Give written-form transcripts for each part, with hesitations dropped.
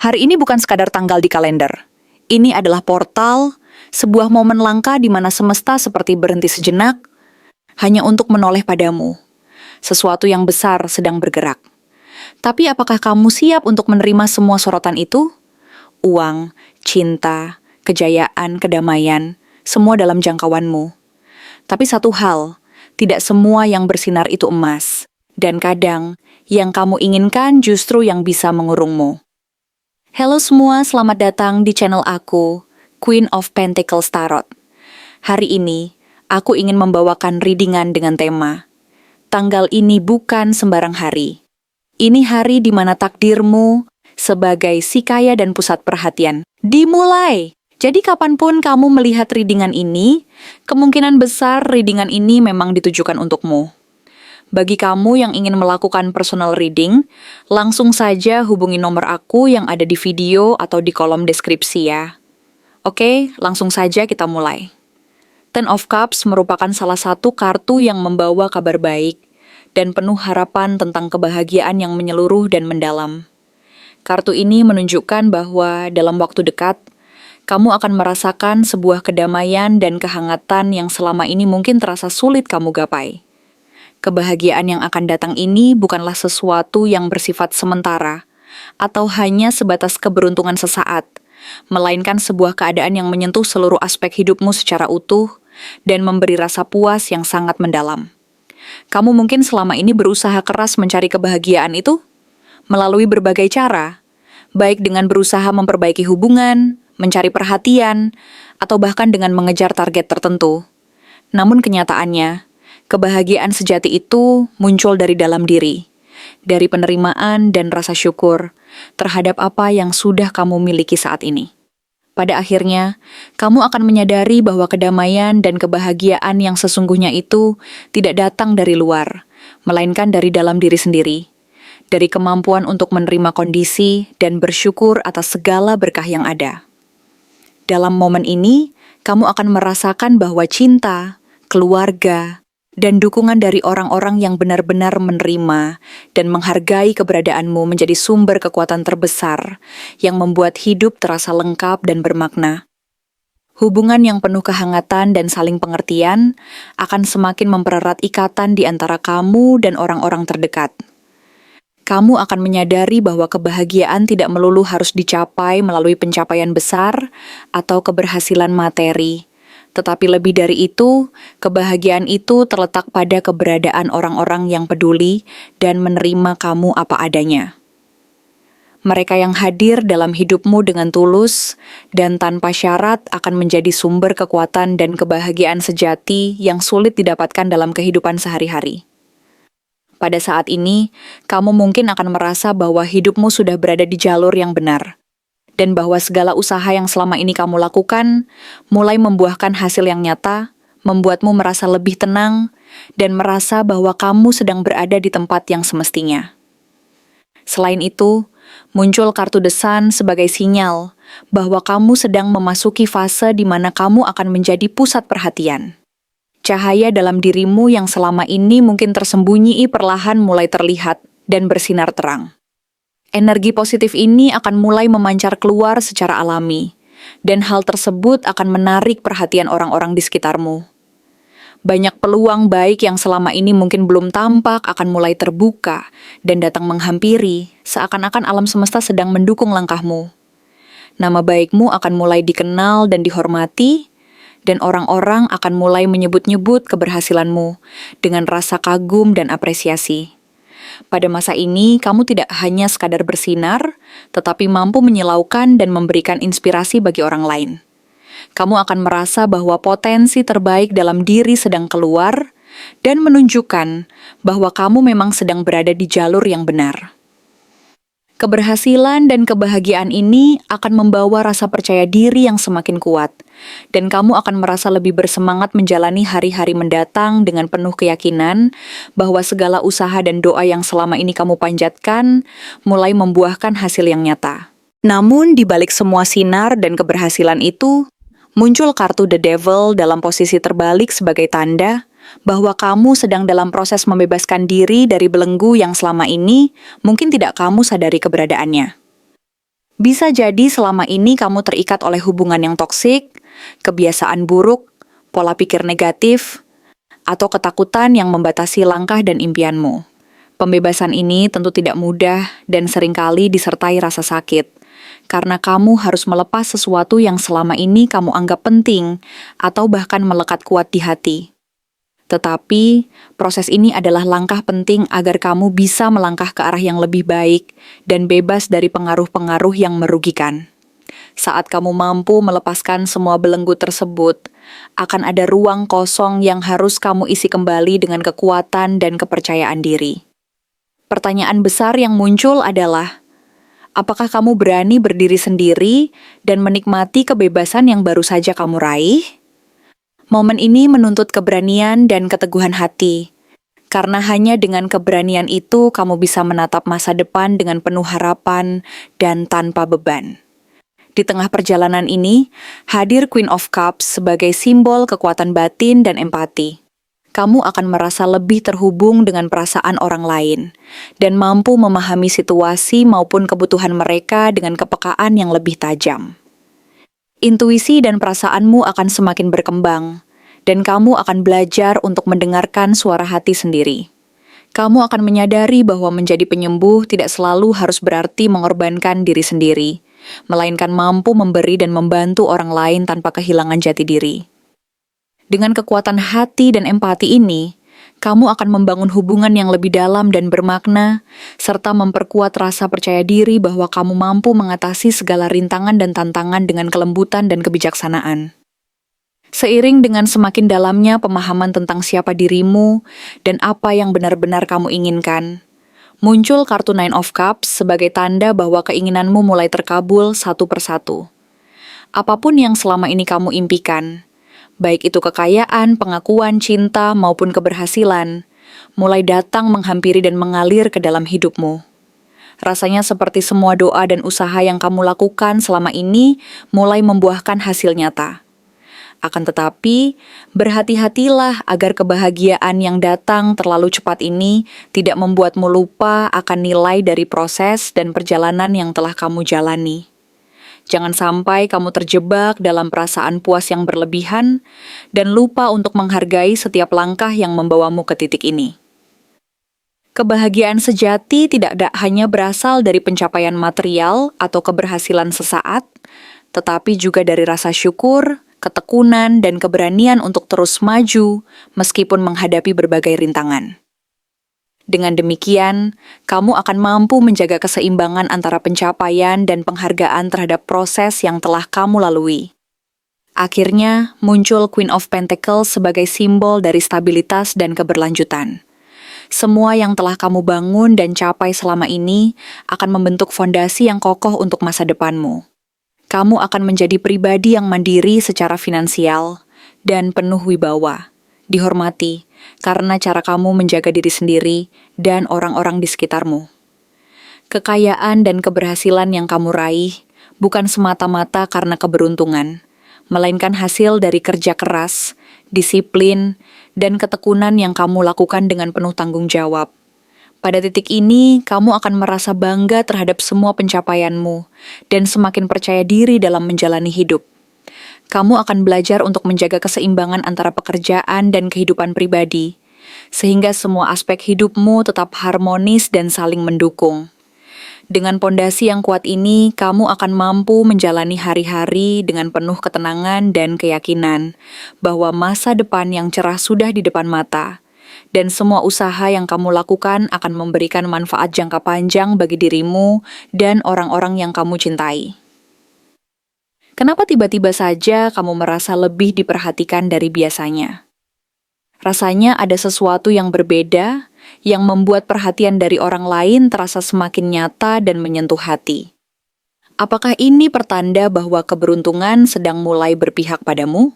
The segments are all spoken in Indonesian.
Hari ini bukan sekadar tanggal di kalender. Ini adalah portal, sebuah momen langka di mana semesta seperti berhenti sejenak, hanya untuk menoleh padamu. Sesuatu yang besar sedang bergerak. Tapi apakah kamu siap untuk menerima semua sorotan itu? Uang, cinta, kejayaan, kedamaian, semua dalam jangkauanmu. Tapi satu hal, tidak semua yang bersinar itu emas. Dan kadang, yang kamu inginkan justru yang bisa mengurungmu. Halo semua, selamat datang di channel aku, Queen of Pentacles Tarot. Hari ini, aku ingin membawakan readingan dengan tema, tanggal ini bukan sembarang hari. Ini hari di mana takdirmu sebagai si kaya dan pusat perhatian dimulai. Jadi kapanpun kamu melihat readingan ini, kemungkinan besar readingan ini memang ditujukan untukmu. Bagi kamu yang ingin melakukan personal reading, langsung saja hubungi nomor aku yang ada di video atau di kolom deskripsi ya. Oke, langsung saja kita mulai. Ten of Cups merupakan salah satu kartu yang membawa kabar baik dan penuh harapan tentang kebahagiaan yang menyeluruh dan mendalam. Kartu ini menunjukkan bahwa dalam waktu dekat, kamu akan merasakan sebuah kedamaian dan kehangatan yang selama ini mungkin terasa sulit kamu gapai. Kebahagiaan yang akan datang ini bukanlah sesuatu yang bersifat sementara atau hanya sebatas keberuntungan sesaat, melainkan sebuah keadaan yang menyentuh seluruh aspek hidupmu secara utuh dan memberi rasa puas yang sangat mendalam. Kamu mungkin selama ini berusaha keras mencari kebahagiaan itu melalui berbagai cara, baik dengan berusaha memperbaiki hubungan, mencari perhatian, atau bahkan dengan mengejar target tertentu. Namun kenyataannya, kebahagiaan sejati itu muncul dari dalam diri, dari penerimaan dan rasa syukur terhadap apa yang sudah kamu miliki saat ini. Pada akhirnya, kamu akan menyadari bahwa kedamaian dan kebahagiaan yang sesungguhnya itu tidak datang dari luar, melainkan dari dalam diri sendiri, dari kemampuan untuk menerima kondisi dan bersyukur atas segala berkah yang ada. Dalam momen ini, kamu akan merasakan bahwa cinta, keluarga, dan dukungan dari orang-orang yang benar-benar menerima dan menghargai keberadaanmu menjadi sumber kekuatan terbesar yang membuat hidup terasa lengkap dan bermakna. Hubungan yang penuh kehangatan dan saling pengertian akan semakin mempererat ikatan di antara kamu dan orang-orang terdekat. Kamu akan menyadari bahwa kebahagiaan tidak melulu harus dicapai melalui pencapaian besar atau keberhasilan materi. Tetapi lebih dari itu, kebahagiaan itu terletak pada keberadaan orang-orang yang peduli dan menerima kamu apa adanya. Mereka yang hadir dalam hidupmu dengan tulus dan tanpa syarat akan menjadi sumber kekuatan dan kebahagiaan sejati yang sulit didapatkan dalam kehidupan sehari-hari. Pada saat ini, kamu mungkin akan merasa bahwa hidupmu sudah berada di jalur yang benar, dan bahwa segala usaha yang selama ini kamu lakukan mulai membuahkan hasil yang nyata, membuatmu merasa lebih tenang, dan merasa bahwa kamu sedang berada di tempat yang semestinya. Selain itu, muncul kartu The Sun sebagai sinyal bahwa kamu sedang memasuki fase di mana kamu akan menjadi pusat perhatian. Cahaya dalam dirimu yang selama ini mungkin tersembunyi perlahan mulai terlihat dan bersinar terang. Energi positif ini akan mulai memancar keluar secara alami, dan hal tersebut akan menarik perhatian orang-orang di sekitarmu. Banyak peluang baik yang selama ini mungkin belum tampak akan mulai terbuka dan datang menghampiri, seakan-akan alam semesta sedang mendukung langkahmu. Nama baikmu akan mulai dikenal dan dihormati, dan orang-orang akan mulai menyebut-nyebut keberhasilanmu dengan rasa kagum dan apresiasi. Pada masa ini, kamu tidak hanya sekadar bersinar, tetapi mampu menyilaukan dan memberikan inspirasi bagi orang lain. Kamu akan merasa bahwa potensi terbaik dalam diri sedang keluar dan menunjukkan bahwa kamu memang sedang berada di jalur yang benar. Keberhasilan dan kebahagiaan ini akan membawa rasa percaya diri yang semakin kuat, dan kamu akan merasa lebih bersemangat menjalani hari-hari mendatang dengan penuh keyakinan bahwa segala usaha dan doa yang selama ini kamu panjatkan mulai membuahkan hasil yang nyata. Namun, di balik semua sinar dan keberhasilan itu, muncul kartu The Devil dalam posisi terbalik sebagai tanda bahwa kamu sedang dalam proses membebaskan diri dari belenggu yang selama ini mungkin tidak kamu sadari keberadaannya. Bisa jadi selama ini kamu terikat oleh hubungan yang toksik, kebiasaan buruk, pola pikir negatif, atau ketakutan yang membatasi langkah dan impianmu. Pembebasan ini tentu tidak mudah dan seringkali disertai rasa sakit, karena kamu harus melepas sesuatu yang selama ini kamu anggap penting atau bahkan melekat kuat di hati. Tetapi, proses ini adalah langkah penting agar kamu bisa melangkah ke arah yang lebih baik dan bebas dari pengaruh-pengaruh yang merugikan. Saat kamu mampu melepaskan semua belenggu tersebut, akan ada ruang kosong yang harus kamu isi kembali dengan kekuatan dan kepercayaan diri. Pertanyaan besar yang muncul adalah, apakah kamu berani berdiri sendiri dan menikmati kebebasan yang baru saja kamu raih? Momen ini menuntut keberanian dan keteguhan hati, karena hanya dengan keberanian itu kamu bisa menatap masa depan dengan penuh harapan dan tanpa beban. Di tengah perjalanan ini, hadir Queen of Cups sebagai simbol kekuatan batin dan empati. Kamu akan merasa lebih terhubung dengan perasaan orang lain, dan mampu memahami situasi maupun kebutuhan mereka dengan kepekaan yang lebih tajam. Intuisi dan perasaanmu akan semakin berkembang, dan kamu akan belajar untuk mendengarkan suara hati sendiri. Kamu akan menyadari bahwa menjadi penyembuh tidak selalu harus berarti mengorbankan diri sendiri, melainkan mampu memberi dan membantu orang lain tanpa kehilangan jati diri. Dengan kekuatan hati dan empati ini, kamu akan membangun hubungan yang lebih dalam dan bermakna, serta memperkuat rasa percaya diri bahwa kamu mampu mengatasi segala rintangan dan tantangan dengan kelembutan dan kebijaksanaan. Seiring dengan semakin dalamnya pemahaman tentang siapa dirimu dan apa yang benar-benar kamu inginkan, muncul kartu Nine of Cups sebagai tanda bahwa keinginanmu mulai terkabul satu persatu. Apapun yang selama ini kamu impikan, baik itu kekayaan, pengakuan, cinta, maupun keberhasilan, mulai datang menghampiri dan mengalir ke dalam hidupmu. Rasanya seperti semua doa dan usaha yang kamu lakukan selama ini mulai membuahkan hasil nyata. Akan tetapi, berhati-hatilah agar kebahagiaan yang datang terlalu cepat ini tidak membuatmu lupa akan nilai dari proses dan perjalanan yang telah kamu jalani. Jangan sampai kamu terjebak dalam perasaan puas yang berlebihan dan lupa untuk menghargai setiap langkah yang membawamu ke titik ini. Kebahagiaan sejati tidak hanya berasal dari pencapaian material atau keberhasilan sesaat, tetapi juga dari rasa syukur, ketekunan, dan keberanian untuk terus maju meskipun menghadapi berbagai rintangan. Dengan demikian, kamu akan mampu menjaga keseimbangan antara pencapaian dan penghargaan terhadap proses yang telah kamu lalui. Akhirnya, muncul Queen of Pentacles sebagai simbol dari stabilitas dan keberlanjutan. Semua yang telah kamu bangun dan capai selama ini akan membentuk fondasi yang kokoh untuk masa depanmu. Kamu akan menjadi pribadi yang mandiri secara finansial dan penuh wibawa, dihormati, karena cara kamu menjaga diri sendiri dan orang-orang di sekitarmu. Kekayaan dan keberhasilan yang kamu raih bukan semata-mata karena keberuntungan, melainkan hasil dari kerja keras, disiplin, dan ketekunan yang kamu lakukan dengan penuh tanggung jawab. Pada titik ini, kamu akan merasa bangga terhadap semua pencapaianmu dan semakin percaya diri dalam menjalani hidup. Kamu akan belajar untuk menjaga keseimbangan antara pekerjaan dan kehidupan pribadi, sehingga semua aspek hidupmu tetap harmonis dan saling mendukung. Dengan pondasi yang kuat ini, kamu akan mampu menjalani hari-hari dengan penuh ketenangan dan keyakinan bahwa masa depan yang cerah sudah di depan mata, dan semua usaha yang kamu lakukan akan memberikan manfaat jangka panjang bagi dirimu dan orang-orang yang kamu cintai. Kenapa tiba-tiba saja kamu merasa lebih diperhatikan dari biasanya? Rasanya ada sesuatu yang berbeda yang membuat perhatian dari orang lain terasa semakin nyata dan menyentuh hati. Apakah ini pertanda bahwa keberuntungan sedang mulai berpihak padamu?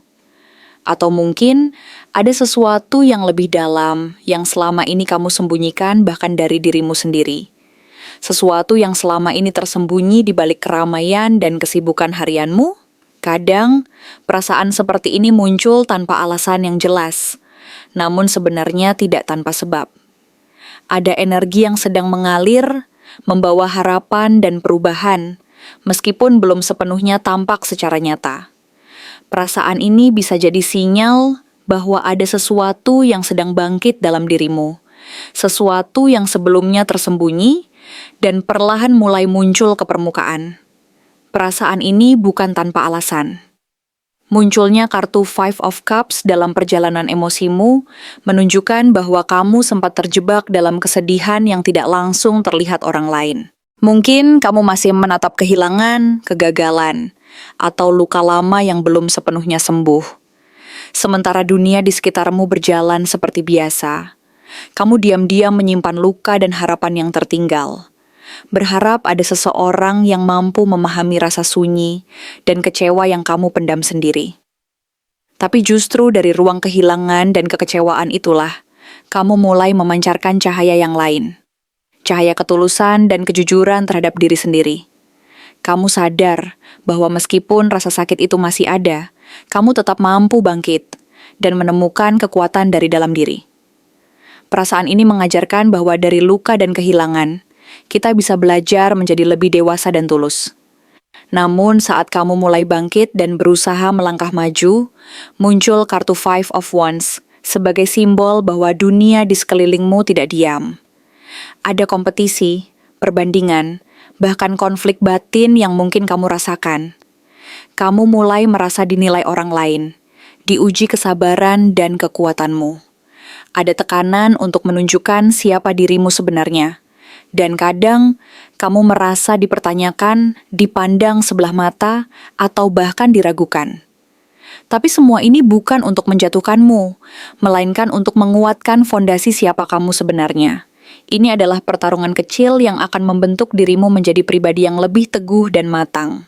Atau mungkin ada sesuatu yang lebih dalam yang selama ini kamu sembunyikan bahkan dari dirimu sendiri. Sesuatu yang selama ini tersembunyi di balik keramaian dan kesibukan harianmu? Kadang, perasaan seperti ini muncul tanpa alasan yang jelas, namun sebenarnya tidak tanpa sebab. Ada energi yang sedang mengalir, membawa harapan dan perubahan, meskipun belum sepenuhnya tampak secara nyata. Perasaan ini bisa jadi sinyal bahwa ada sesuatu yang sedang bangkit dalam dirimu, sesuatu yang sebelumnya tersembunyi dan perlahan mulai muncul ke permukaan. Perasaan ini bukan tanpa alasan. Munculnya kartu Five of Cups dalam perjalanan emosimu menunjukkan bahwa kamu sempat terjebak dalam kesedihan yang tidak langsung terlihat orang lain. Mungkin kamu masih menatap kehilangan, kegagalan, atau luka lama yang belum sepenuhnya sembuh. Sementara dunia di sekitarmu berjalan seperti biasa, kamu diam-diam menyimpan luka dan harapan yang tertinggal. Berharap ada seseorang yang mampu memahami rasa sunyi dan kecewa yang kamu pendam sendiri. Tapi justru dari ruang kehilangan dan kekecewaan itulah, kamu mulai memancarkan cahaya yang lain. Cahaya ketulusan dan kejujuran terhadap diri sendiri. Kamu sadar bahwa meskipun rasa sakit itu masih ada, kamu tetap mampu bangkit dan menemukan kekuatan dari dalam diri. Perasaan ini mengajarkan bahwa dari luka dan kehilangan, kita bisa belajar menjadi lebih dewasa dan tulus. Namun saat kamu mulai bangkit dan berusaha melangkah maju, muncul kartu Five of Wands sebagai simbol bahwa dunia di sekelilingmu tidak diam. Ada kompetisi, perbandingan, bahkan konflik batin yang mungkin kamu rasakan. Kamu mulai merasa dinilai orang lain, diuji kesabaran dan kekuatanmu. Ada tekanan untuk menunjukkan siapa dirimu sebenarnya. Dan kadang, kamu merasa dipertanyakan, dipandang sebelah mata, atau bahkan diragukan. Tapi semua ini bukan untuk menjatuhkanmu, melainkan untuk menguatkan fondasi siapa kamu sebenarnya. Ini adalah pertarungan kecil yang akan membentuk dirimu menjadi pribadi yang lebih teguh dan matang.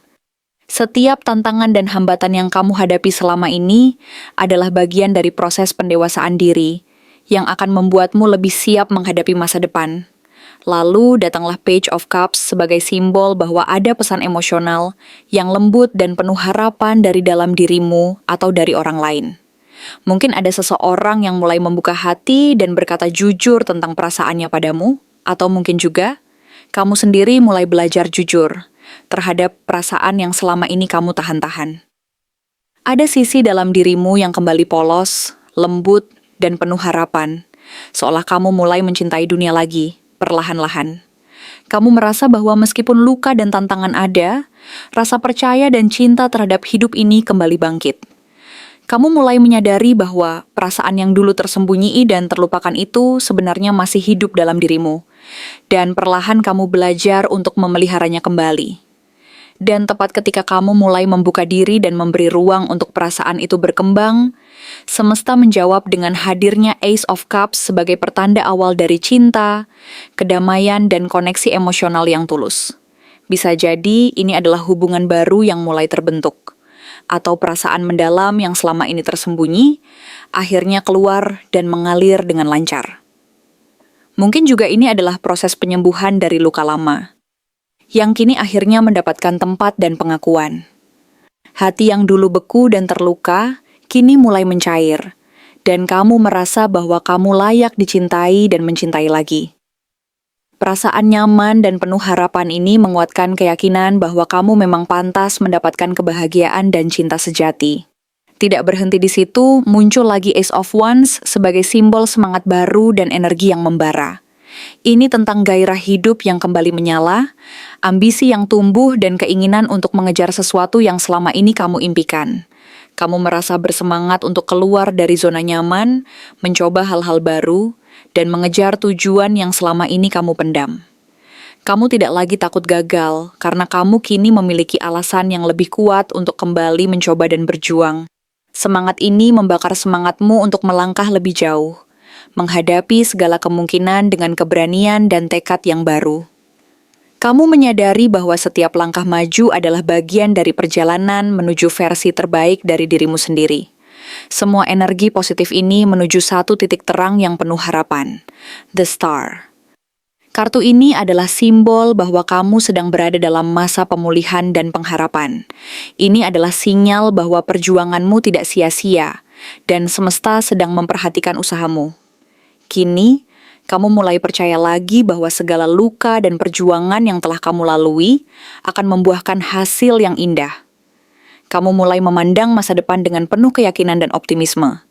Setiap tantangan dan hambatan yang kamu hadapi selama ini adalah bagian dari proses pendewasaan diri, yang akan membuatmu lebih siap menghadapi masa depan. Lalu datanglah Page of Cups sebagai simbol bahwa ada pesan emosional yang lembut dan penuh harapan dari dalam dirimu atau dari orang lain. Mungkin ada seseorang yang mulai membuka hati dan berkata jujur tentang perasaannya padamu, atau mungkin juga kamu sendiri mulai belajar jujur terhadap perasaan yang selama ini kamu tahan-tahan. Ada sisi dalam dirimu yang kembali polos, lembut, dan penuh harapan, seolah kamu mulai mencintai dunia lagi. Perlahan-lahan, kamu merasa bahwa meskipun luka dan tantangan ada, rasa percaya dan cinta terhadap hidup ini kembali bangkit. Kamu mulai menyadari bahwa perasaan yang dulu tersembunyi dan terlupakan itu sebenarnya masih hidup dalam dirimu, dan perlahan kamu belajar untuk memeliharanya kembali. Dan tepat ketika kamu mulai membuka diri dan memberi ruang untuk perasaan itu berkembang, semesta menjawab dengan hadirnya Ace of Cups sebagai pertanda awal dari cinta, kedamaian, dan koneksi emosional yang tulus. Bisa jadi ini adalah hubungan baru yang mulai terbentuk, atau perasaan mendalam yang selama ini tersembunyi, akhirnya keluar dan mengalir dengan lancar. Mungkin juga ini adalah proses penyembuhan dari luka lama, yang kini akhirnya mendapatkan tempat dan pengakuan. Hati yang dulu beku dan terluka, kini mulai mencair, dan kamu merasa bahwa kamu layak dicintai dan mencintai lagi. Perasaan nyaman dan penuh harapan ini menguatkan keyakinan bahwa kamu memang pantas mendapatkan kebahagiaan dan cinta sejati. Tidak berhenti di situ, muncul lagi Ace of Wands sebagai simbol semangat baru dan energi yang membara. Ini tentang gairah hidup yang kembali menyala, ambisi yang tumbuh dan keinginan untuk mengejar sesuatu yang selama ini kamu impikan. Kamu merasa bersemangat untuk keluar dari zona nyaman, mencoba hal-hal baru, dan mengejar tujuan yang selama ini kamu pendam. Kamu tidak lagi takut gagal, karena kamu kini memiliki alasan yang lebih kuat untuk kembali mencoba dan berjuang. Semangat ini membakar semangatmu untuk melangkah lebih jauh, menghadapi segala kemungkinan dengan keberanian dan tekad yang baru. Kamu menyadari bahwa setiap langkah maju adalah bagian dari perjalanan menuju versi terbaik dari dirimu sendiri. Semua energi positif ini menuju satu titik terang yang penuh harapan, The Star. Kartu ini adalah simbol bahwa kamu sedang berada dalam masa pemulihan dan pengharapan. Ini adalah sinyal bahwa perjuanganmu tidak sia-sia, dan semesta sedang memperhatikan usahamu. Kini, Kamu mulai percaya lagi bahwa segala luka dan perjuangan yang telah kamu lalui akan membuahkan hasil yang indah. Kamu mulai memandang masa depan dengan penuh keyakinan dan optimisme.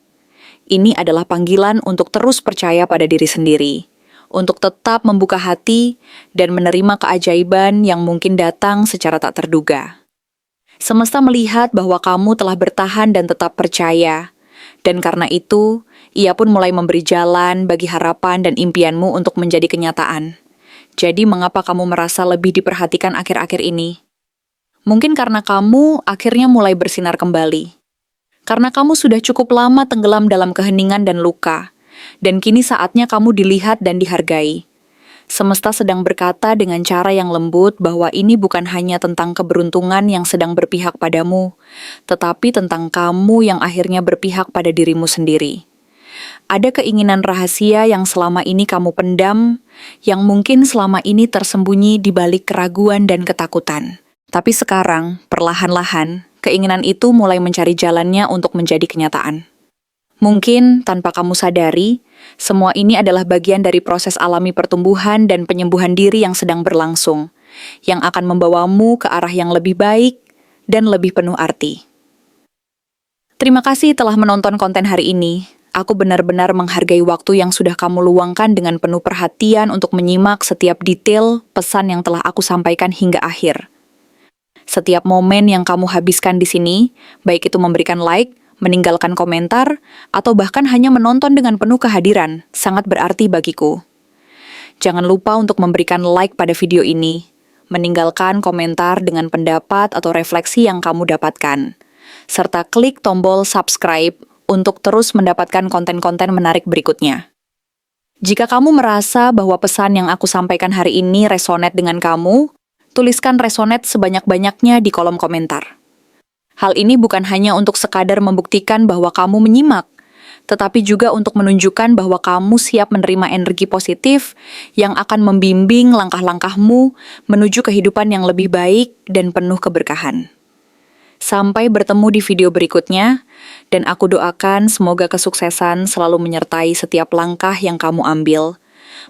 Ini adalah panggilan untuk terus percaya pada diri sendiri, untuk tetap membuka hati dan menerima keajaiban yang mungkin datang secara tak terduga. Semesta melihat bahwa kamu telah bertahan dan tetap percaya, dan karena itu, ia pun mulai memberi jalan bagi harapan dan impianmu untuk menjadi kenyataan. Jadi mengapa kamu merasa lebih diperhatikan akhir-akhir ini? Mungkin karena kamu akhirnya mulai bersinar kembali. Karena kamu sudah cukup lama tenggelam dalam keheningan dan luka, dan kini saatnya kamu dilihat dan dihargai. Semesta sedang berkata dengan cara yang lembut bahwa ini bukan hanya tentang keberuntungan yang sedang berpihak padamu, tetapi tentang kamu yang akhirnya berpihak pada dirimu sendiri. Ada keinginan rahasia yang selama ini kamu pendam, yang mungkin selama ini tersembunyi di balik keraguan dan ketakutan. Tapi sekarang, perlahan-lahan, keinginan itu mulai mencari jalannya untuk menjadi kenyataan. Mungkin tanpa kamu sadari, semua ini adalah bagian dari proses alami pertumbuhan dan penyembuhan diri yang sedang berlangsung, yang akan membawamu ke arah yang lebih baik dan lebih penuh arti. Terima kasih telah menonton konten hari ini. Aku benar-benar menghargai waktu yang sudah kamu luangkan dengan penuh perhatian untuk menyimak setiap detail pesan yang telah aku sampaikan hingga akhir. Setiap momen yang kamu habiskan di sini, baik itu memberikan like, meninggalkan komentar, atau bahkan hanya menonton dengan penuh kehadiran, sangat berarti bagiku. Jangan lupa untuk memberikan like pada video ini, meninggalkan komentar dengan pendapat atau refleksi yang kamu dapatkan, serta klik tombol subscribe untuk terus mendapatkan konten-konten menarik berikutnya. Jika kamu merasa bahwa pesan yang aku sampaikan hari ini resonate dengan kamu, tuliskan resonate sebanyak-banyaknya di kolom komentar. Hal ini bukan hanya untuk sekadar membuktikan bahwa kamu menyimak, tetapi juga untuk menunjukkan bahwa kamu siap menerima energi positif yang akan membimbing langkah-langkahmu menuju kehidupan yang lebih baik dan penuh keberkahan. Sampai bertemu di video berikutnya, dan aku doakan semoga kesuksesan selalu menyertai setiap langkah yang kamu ambil,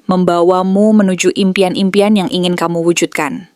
membawamu menuju impian-impian yang ingin kamu wujudkan.